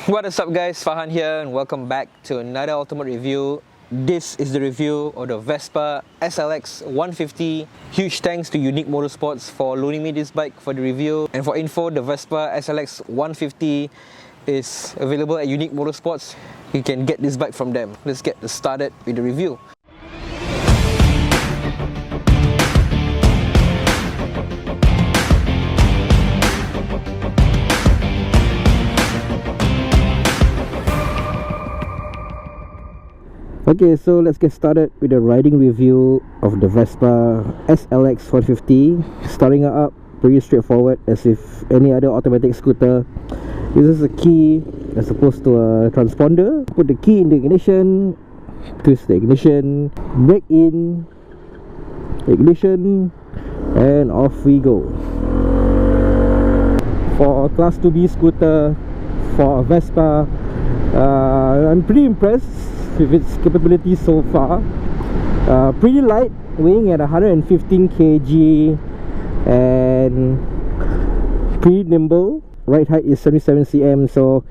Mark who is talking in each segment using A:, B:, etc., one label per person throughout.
A: What is up guys, Fahan here and welcome back to another ultimate review. This is the review of the Vespa SLX 150. Huge thanks to Unique Motorsports for loaning me this bike for the review. And for info, the Vespa SLX 150 is available at Unique Motorsports. You can get this bike from them. Let's get started with the review. Okay, so let's get started with the riding review of the Vespa SLX 150. Starting her up pretty straightforward as if any other automatic scooter. Uses a key as opposed to a transponder. Put the key in the ignition, twist the ignition, brake in, ignition, and off we go. For a Class 2B scooter, for a Vespa, I'm pretty impressed with its capabilities so far. Pretty light, weighing at 115 kg and pretty nimble. Ride height is 77 cm, so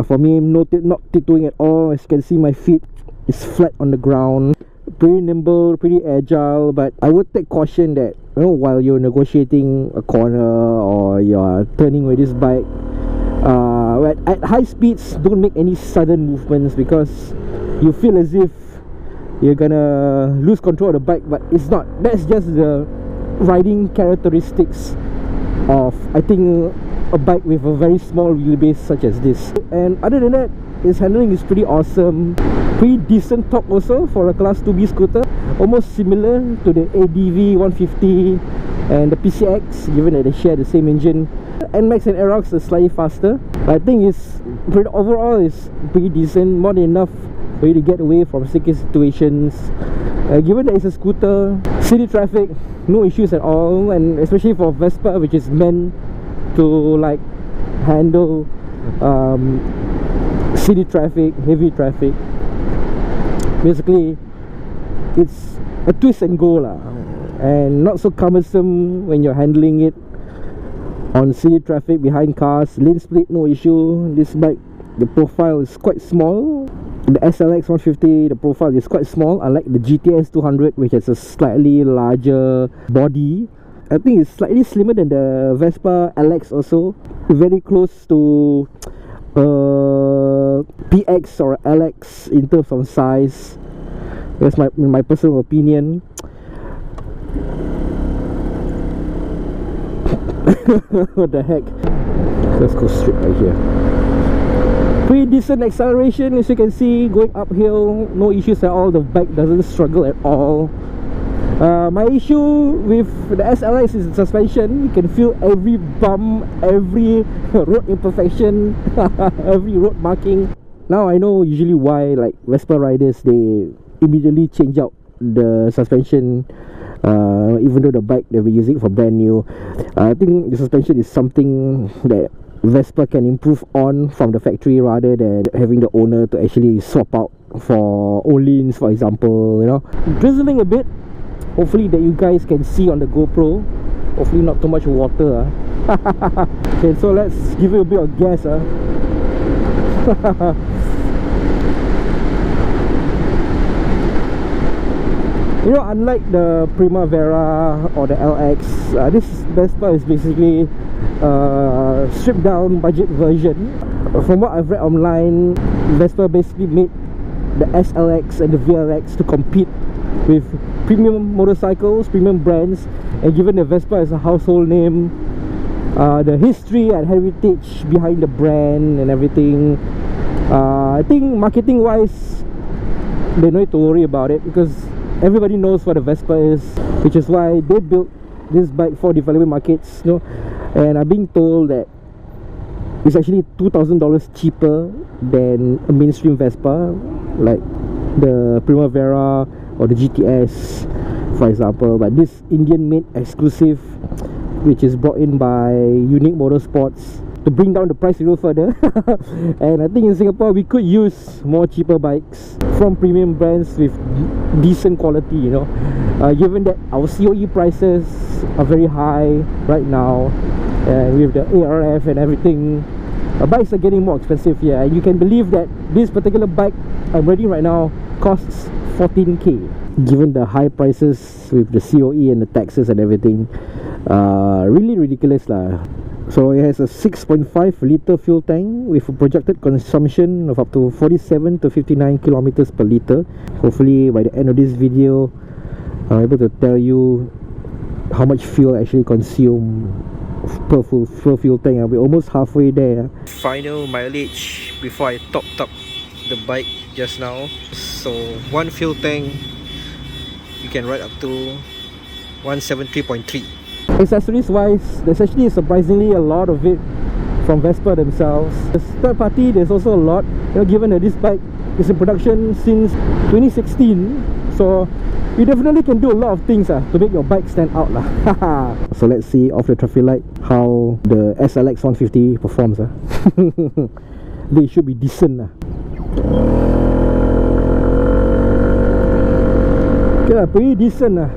A: for me, not tiptoeing at all. As you can see, my feet is flat on the ground. Pretty nimble, pretty agile, but I would take caution that, you know, while you're negotiating a corner or you're turning with this bike, at high speeds, don't make any sudden movements because you feel as if you're gonna lose control of the bike, but it's not. That's just the riding characteristics of, I think, a bike with a very small wheelbase such as this. And other than that, its handling is pretty awesome. Pretty decent torque also for a Class 2B scooter. Almost similar to the ADV 150 and the PCX, given that they share the same engine. NMAX and Aerox are slightly faster, but I think overall it's pretty decent, more than enough for you to get away from sticky situations. Given that it's a scooter, city traffic, no issues at all, and especially for Vespa, which is meant to like handle city traffic, heavy traffic. Basically, it's a twist and go lah, and not so cumbersome when you're handling it on city traffic behind cars. Lane split, no issue. This bike, the profile is quite small. The SLX 150, the profile is quite small, unlike the GTS 200, which has a slightly larger body. I think it's slightly slimmer than the Vespa LX also. Very close to PX or LX in terms of size. That's my personal opinion. What the heck? Let's go straight right here. Pretty decent acceleration, as you can see, going uphill, no issues at all. The bike doesn't struggle at all. My issue with the SLX is the suspension. You can feel every bump, every road imperfection, every road marking. Now I know usually why, like, Vespa riders, they immediately change out the suspension, even though the bike they'll be using for brand new. I think the suspension is something that Vespa can improve on from the factory, rather than having the owner to actually swap out for O-Lins, for example. You know, drizzling a bit. Hopefully that you guys can see on the GoPro. Hopefully not too much water. Okay, so let's give it a bit of gas. You know, unlike the Primavera or the LX, this Vespa is basically stripped down budget version. From what I've read online, Vespa basically made the SLX and the VLX to compete with premium motorcycles, premium brands. And given the Vespa is a household name, the history and heritage behind the brand and everything, I think marketing wise, they don't need to worry about it, because everybody knows what a Vespa is, which is why they built this bike for developing markets, you know. And I'm being told that it's actually $2,000 cheaper than a mainstream Vespa, like the Primavera or the GTS, for example. But this Indian-made exclusive, which is brought in by Unique Motorsports to bring down the price a little further. And I think in Singapore we could use more cheaper bikes from premium brands with decent quality, you know. Given that our COE prices are very high right now, and with the ARF and everything, Bikes are getting more expensive here, and you can believe that this particular bike I'm riding right now costs 14k. Given the high prices with the COE and the taxes and everything, really ridiculous lah. So it has a 6.5 litre fuel tank with a projected consumption of up to 47 to 59 kilometers per litre. Hopefully by the end of this video I'm able to tell you how much fuel I actually consume per full tank. I'll be almost halfway there. Final mileage before I topped up the bike just now. So one fuel tank you can ride up to 173.3. Accessories wise, there's actually surprisingly a lot of it from Vespa themselves. The third party, there's also a lot, given that this bike is in production since 2016. So you definitely can do a lot of things to make your bike stand out lah. So let's see off the traffic light how the SLX 150 performs. They should be decent lah. Okay, pretty decent lah.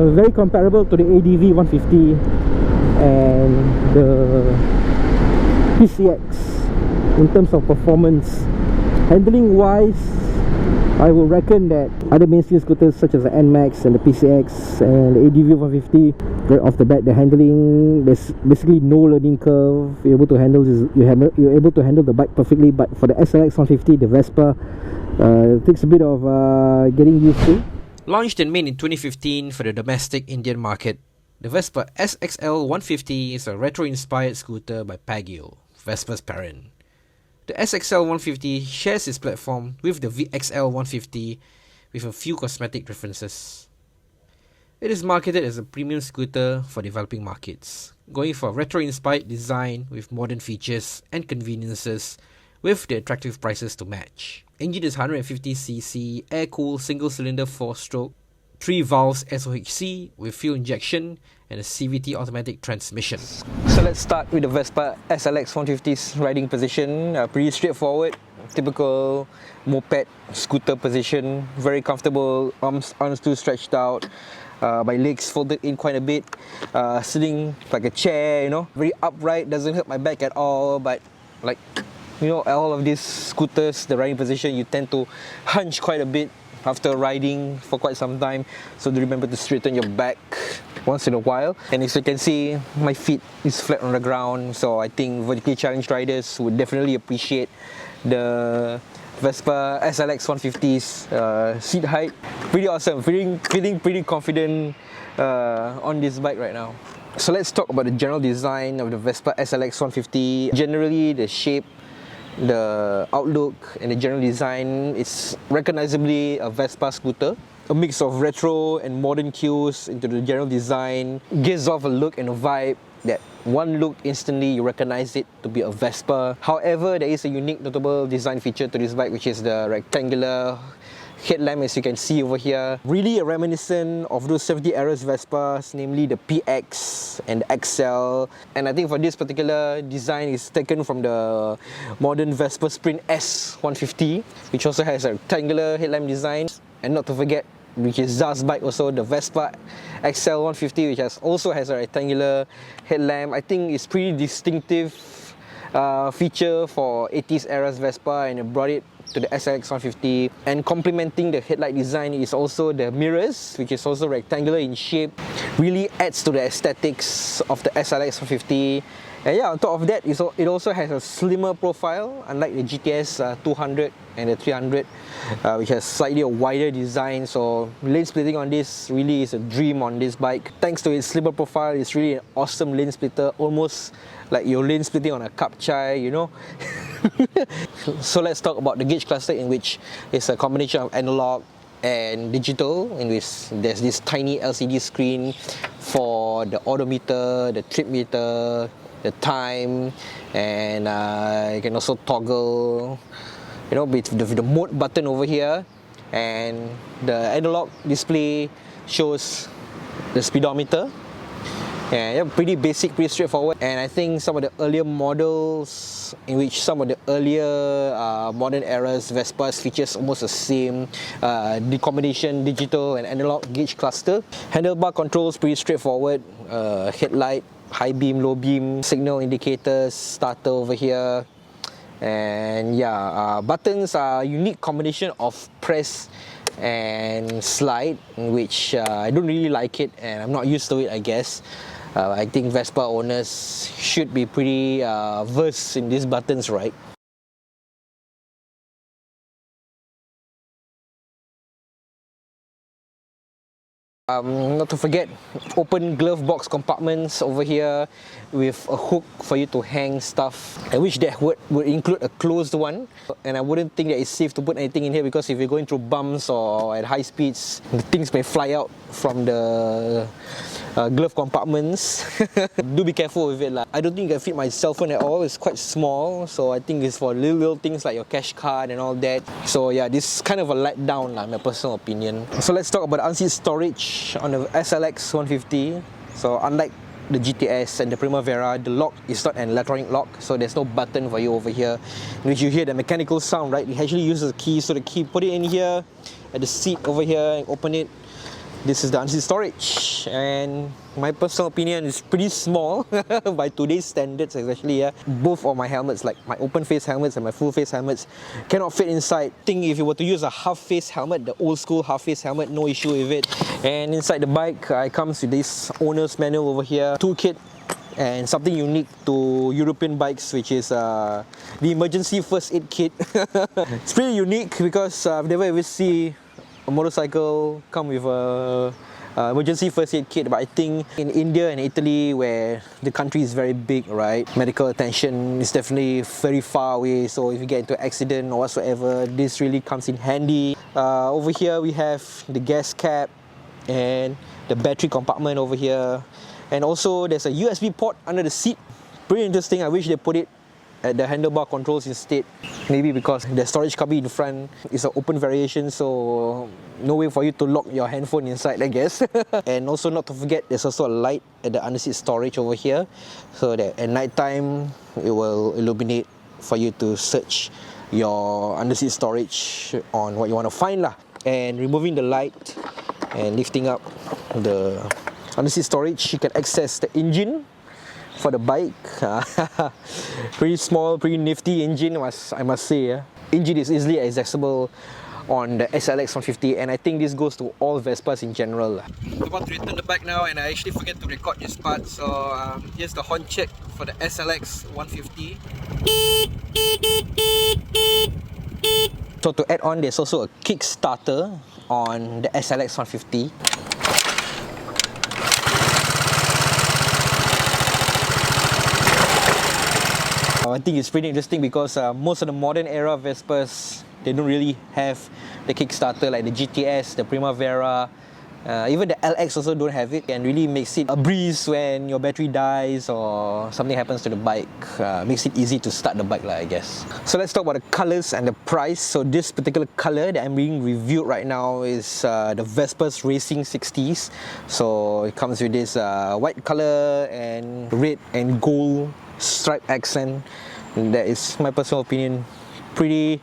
A: Very comparable to the ADV 150 and the PCX in terms of performance. Handling wise, I will reckon that other mainstream scooters such as the NMAX and the PCX and the ADV 150, right off the bat, the handling, there's basically no learning curve. You're able to handle this, you're able to handle the bike perfectly. But for the SLX 150, the Vespa, it takes a bit of getting used to.
B: Launched and made in 2015 for the domestic Indian market, the Vespa SXL 150 is a retro-inspired scooter by Pagio, Vespa's parent. The SXL 150 shares its platform with the VXL 150 with a few cosmetic differences. It is marketed as a premium scooter for developing markets, going for a retro-inspired design with modern features and conveniences with the attractive prices to match. Engine is 150cc air-cooled single-cylinder 4-stroke, 3 valves SOHC with fuel injection and a CVT automatic transmission. So let's start with the Vespa SLX 150's riding position. Pretty straightforward, typical moped scooter position. Very comfortable, arms still stretched out. My legs folded in quite a bit. Sitting like a chair, very upright, doesn't hurt my back at all. But like, all of these scooters, the riding position, you tend to hunch quite a bit after riding for quite some time. So do remember to straighten your back once in a while. And as you can see, my feet is flat on the ground. So I think vertically challenged riders would definitely appreciate the Vespa SLX 150's seat height. Pretty awesome, feeling pretty confident on this bike right now. So let's talk about the general design of the Vespa SLX 150. Generally, the shape, the outlook and the general design is recognizably a Vespa scooter. A mix of retro and modern cues into the general design gives off a look and a vibe that one look instantly you recognize it to be a Vespa. However, there is a unique notable design feature to this bike, which is the rectangular headlamp, as you can see over here. Really a reminiscent of those 70 eras Vespas, namely the PX and the XL. And I think for this particular design is taken from the modern Vespa Sprint S150, which also has a rectangular headlamp design. And not to forget, which is Zaz's bike also, the Vespa XL 150, which also has a rectangular headlamp. I think it's pretty distinctive feature for 80s eras Vespa, and it brought it to the SLX 150. And complementing the headlight design is also the mirrors, which is also rectangular in shape. Really adds to the aesthetics of the SLX 150. And yeah, on top of that, it also has a slimmer profile, unlike the GTS 200 and the 300, which has slightly a wider design. So lane splitting on this really is a dream on this bike. Thanks to its slimmer profile, it's really an awesome lane splitter, almost like you're lane splitting on a cup chai, So let's talk about the gauge cluster, in which it's a combination of analog and digital, in which there's this tiny LCD screen for the odometer, the trip meter, the time, and you can also toggle, with the mode button over here, and the analog display shows the speedometer. Yeah, pretty basic, pretty straightforward. And I think some of the earlier models, in which some of the earlier modern eras Vespas features almost the same the combination digital and analog gauge cluster. Handlebar controls pretty straightforward. Headlight high beam, low beam, signal indicators, starter over here. And yeah, buttons are a unique combination of press and slide, which I don't really like it, and I'm not used to it, I guess. I think Vespa owners should be pretty versed in these buttons, right? Not to forget, open glove box compartments over here with a hook for you to hang stuff. I wish that would include a closed one, and I wouldn't think that it's safe to put anything in here, because if you're going through bumps or at high speeds, things may fly out from the glove compartments. Do be careful with it. I don't think I can fit my cell phone at all. It's quite small, so I think it's for little things like your cash card and all that. So yeah, this is kind of a letdown, my personal opinion. So let's talk about the unseat storage on the SLX 150. So unlike the GTS and the Primavera, the lock is not an electronic lock, so there's no button for you over here, in which you hear the mechanical sound, right? You actually use the key, so the key, put it in here at the seat over here and open it. This is the unseat storage, and my personal opinion is pretty small by today's standards, especially. Both of my helmets, like my open face helmets and my full face helmets, cannot fit inside. I think if you were to use a half face helmet, the old school half face helmet, no issue with it. And inside the bike, it comes with this owner's manual over here, toolkit, and something unique to European bikes, which is the emergency first aid kit. It's pretty unique because I've never ever seen a motorcycle come with a emergency first aid kit, but I think in India and Italy, where the country is very big, right, medical attention is definitely very far away, so if you get into an accident or whatsoever, this really comes in handy. Over here we have the gas cap and the battery compartment over here, and also there's a USB port under the seat. Pretty interesting. I wish they put it at the handlebar controls instead. Maybe because the storage cubby in front is an open variation, so no way for you to lock your handphone inside, I guess. And also, not to forget, there's also a light at the underseat storage over here, so that at night time it will illuminate for you to search your underseat storage on what you want to find lah. And removing the light and lifting up the underseat storage, you can access the engine for the bike. Pretty small, pretty nifty engine, I must say. Engine is easily accessible on the SLX 150, and I think this goes to all Vespas in general. I'm about to return the bike now, and I actually forget to record this part, so here's the horn check for the SLX 150. So to add on, there's also a Kickstarter on the SLX 150. I think it's pretty interesting because most of the modern era Vespas, they don't really have the Kickstarter like the GTS, the Primavera, even the LX also don't have it, and really makes it a breeze when your battery dies or something happens to the bike. Makes it easy to start the bike, I guess. So let's talk about the colors and the price. So this particular color that I'm being reviewed right now is the Vespa's Racing 60s. So it comes with this white color and red and gold stripe accent. That is my personal opinion, pretty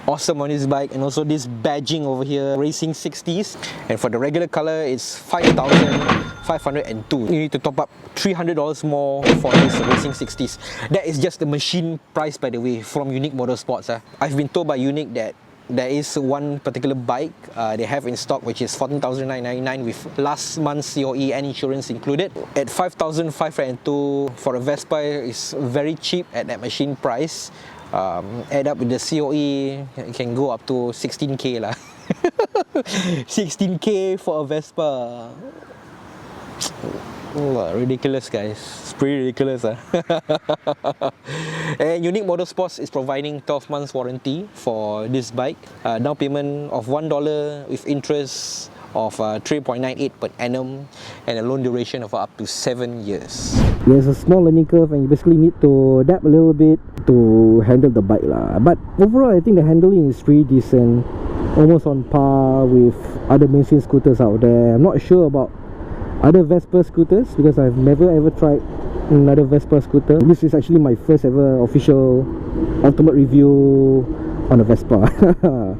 B: awesome on this bike. And also this badging over here, Racing 60s, and for the regular color it's 5,502. You need to top up $300 more for this Racing 60s. That is just the machine price, by the way, from Unique Motorsports. I've been told by Unique that there is one particular bike they have in stock, which is $14,999 with last month's COE and insurance included. At $5,502 for a Vespa is very cheap at that machine price. Add up with the COE, it can go up to 16k lah. 16k for a Vespa. Ridiculous, guys. It's pretty ridiculous. And Unique Motorsports is providing 12 months warranty for this bike. Down payment of $1 with interest of 3.98 per annum, and a loan duration of up to 7 years.
A: There's a small learning curve, and you basically need to adapt a little bit to handle the bike lah. But overall, I think the handling is pretty decent, almost on par with other mainstream scooters out there. I'm not sure about other Vespa scooters because I've never ever tried another Vespa scooter. This is actually my first ever official ultimate review on a Vespa.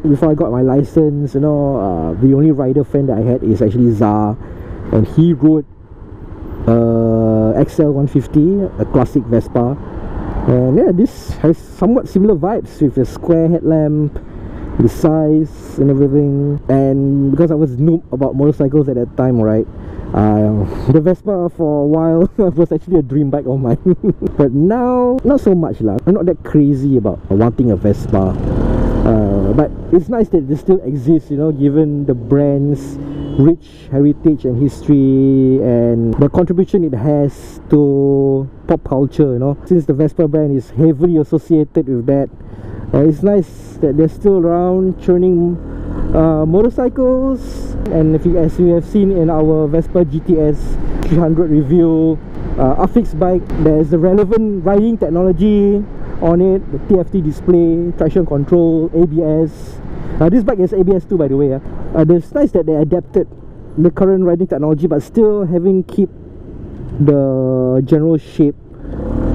A: Before I got my license, you know, the only rider friend that I had is actually Zar, and he rode XL 150, a classic Vespa. And yeah, this has somewhat similar vibes with a square headlamp, the size and everything. And because I was noob about motorcycles at that time, right, the Vespa for a while was actually a dream bike of mine. But now, not so much lah. I'm not that crazy about wanting a Vespa. But it's nice that it still exists, you know, given the brand's rich heritage and history and the contribution it has to pop culture, you know. Since the Vespa brand is heavily associated with that, it's nice that they're still around churning motorcycles. And as you have seen in our Vespa GTS 300 review, affixed bike, there's the relevant riding technology on it, the TFT display, traction control, ABS. This bike has ABS too, by the way. It's nice that they adapted the current riding technology but still having keep the general shape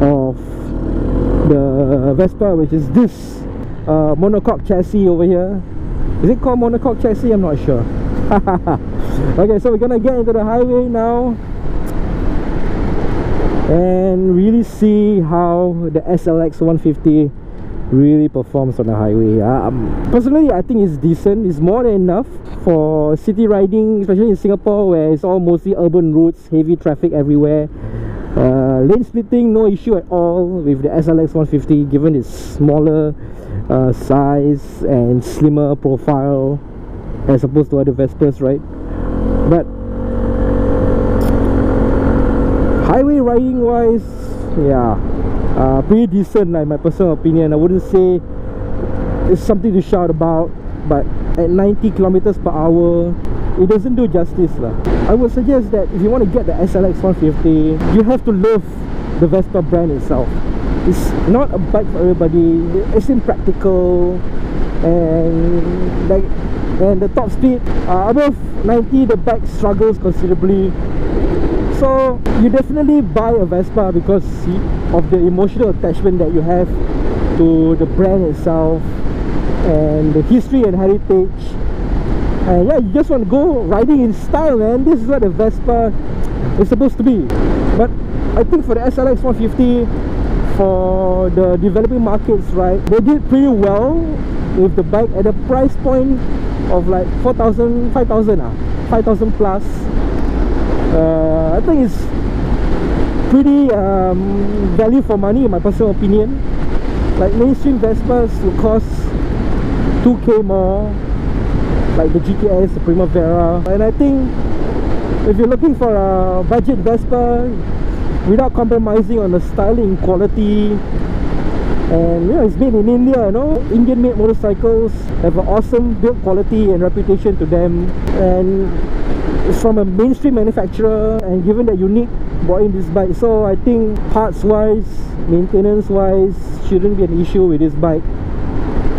A: of the Vespa, which is this monocoque chassis over here. Is it called monocoque chassis? I'm not sure. Okay, so we're gonna get into the highway now and really see how the SLX 150 really performs on the highway. Personally, I think it's decent. It's more than enough for city riding, especially in Singapore where it's all mostly urban roads, heavy traffic everywhere. Lane splitting, no issue at all with the SLX 150 given its smaller size and slimmer profile as opposed to other Vespas, right? But highway riding wise, yeah, pretty decent in my personal opinion. I wouldn't say it's something to shout about, but at 90 kilometers per hour, it doesn't do justice lah. I would suggest that if you want to get the SLX 150, you have to love the Vespa brand itself. It's not a bike for everybody. It's impractical, and the top speed above 90, the bike struggles considerably. So you definitely buy a Vespa because of the emotional attachment that you have to the brand itself and the history and heritage. And yeah, you just want to go riding in style, man. This is what a Vespa is supposed to be. But I think for the SLX 150, for the developing markets, right, they did pretty well with the bike at a price point of like 4,000, 5,000 plus. I think it's pretty value for money in my personal opinion. Like mainstream Vespas will cost 2k more, like the GTS, the Primavera. And I think if you're looking for a budget Vespa without compromising on the styling, quality, and you know, it's made in India, you know, Indian made motorcycles have an awesome build quality and reputation to them, and it's from a mainstream manufacturer, and given that Unique brought in this bike, so I think parts wise, maintenance wise, shouldn't be an issue with this bike.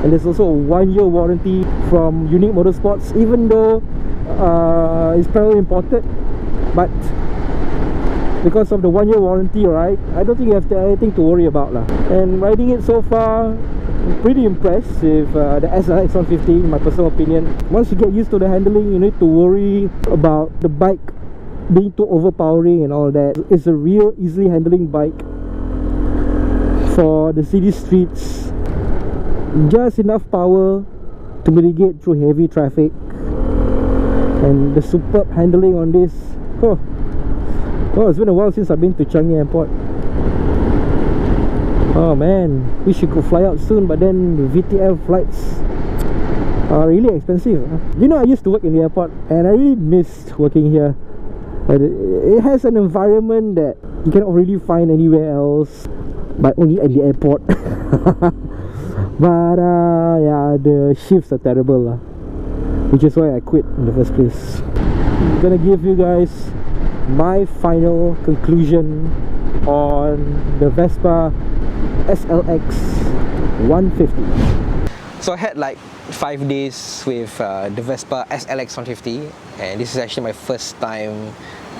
A: And there's also a 1-year warranty from Unique Motorsports, even though it's probably imported, but because of the 1-year warranty, right, I don't think you have anything to worry about lah. And riding it so far, I'm pretty impressed with the SLX 150 in my personal opinion. Once you get used to the handling, you need to worry about the bike being too overpowering and all that. It's a real easily handling bike for the city streets. Just enough power to mitigate through heavy traffic, and the superb handling on this. Oh, it's been a while since I've been to Changi Airport. Oh man, wish you could fly out soon, but then the VTL flights are really expensive. You know, I used to work in the airport and I really missed working here. It has an environment that you cannot really find anywhere else, but only at the airport. But yeah, the shifts are terrible, which is why I quit in the first place. I'm gonna give you guys my final conclusion on the Vespa SLX 150.
B: So I had like 5 days with the Vespa SLX 150, and this is actually my first time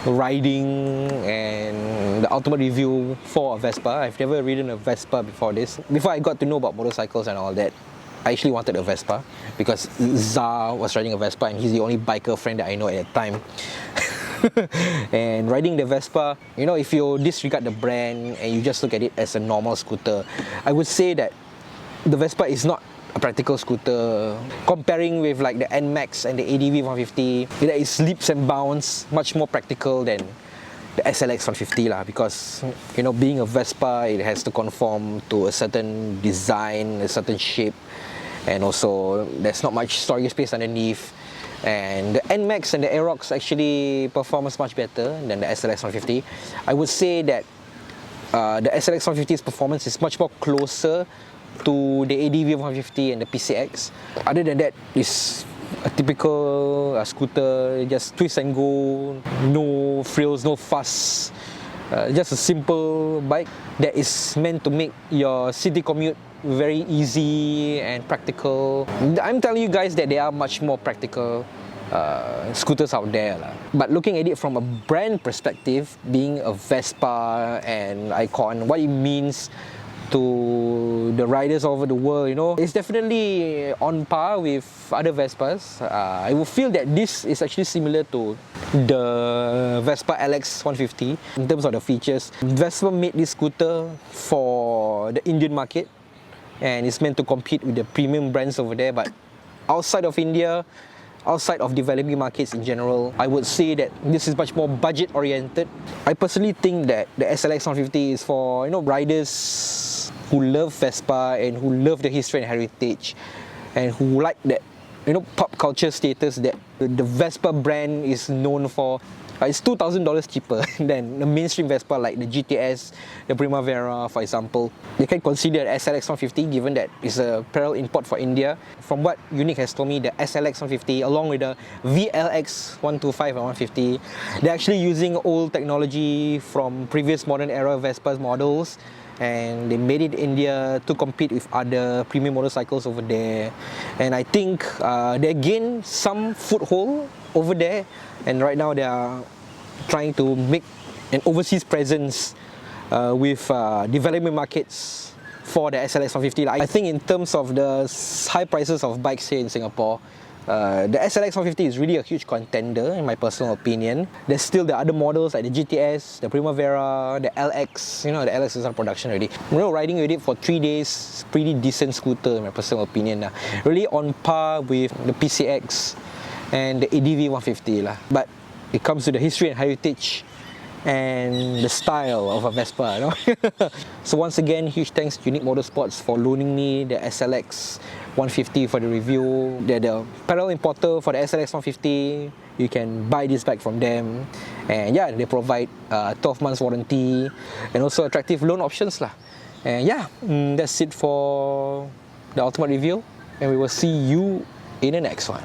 B: riding and the ultimate review for a Vespa. I've never ridden a Vespa before this. Before I got to know about motorcycles and all that, I actually wanted a Vespa because Zah was riding a Vespa and he's the only biker friend that I know at the time. And riding the Vespa, you know, if you disregard the brand and you just look at it as a normal scooter, I would say that the Vespa is not a practical scooter. Comparing with like the NMAX and the ADV 150, that is leaps and bounds much more practical than the SLX 150 lah, because you know, being a Vespa, it has to conform to a certain design, a certain shape, and also there's not much storage space underneath. And the NMAX and the Aerox actually performs much better than the SLX 150. I would say that the SLX 150's performance is much more closer to the ADV 150 and the PCX. Other than that, it's a typical scooter, just twist and go, no frills, no fuss. Just a simple bike that is meant to make your city commute very easy and practical. I'm telling you guys that there are much more practical scooters out there. But looking at it from a brand perspective, being a Vespa and Icon, what it means to the riders all over the world, you know, it's definitely on par with other Vespas. I will feel that this is actually similar to the Vespa LX 150 in terms of the features. Vespa made this scooter for the Indian market, and it's meant to compete with the premium brands over there. But outside of India, outside of developing markets in general, I would say that this is much more budget oriented. I personally think that the SLX 150 is for, you know, riders who love Vespa and who love the history and heritage, and who like that, you know, pop culture status that the Vespa brand is known for. It's $2,000 cheaper than the mainstream Vespa like the GTS, the Primavera, for example. You can consider SLX 150 given that it's a parallel import for India. From what Unique has told me, the SLX 150 along with the VLX 125 and 150, they're actually using old technology from previous modern era Vespa models, and they made it in India to compete with other premium motorcycles over there. And I think they gained some foothold over there, and right now they are trying to make an overseas presence with development markets for the SLX 150. I think in terms of the high prices of bikes here in Singapore, the SLX 150 is really a huge contender in my personal opinion. There's still the other models like the GTS, the Primavera, the LX. You know, the LX is on production already. You know, riding with it for 3 days, pretty decent scooter in my personal opinion. Really on par with the PCX and the ADV 150 . But it comes to the history and heritage and the style of a Vespa, you know? So once again, huge thanks to Unique Motorsports for loaning me the SLX 150 for the review. They're the parallel importer for the SLX 150. You can buy this bike from them, and yeah, they provide 12 months warranty and also attractive loan options . And yeah, that's it for the ultimate review, and we will see you in the next one.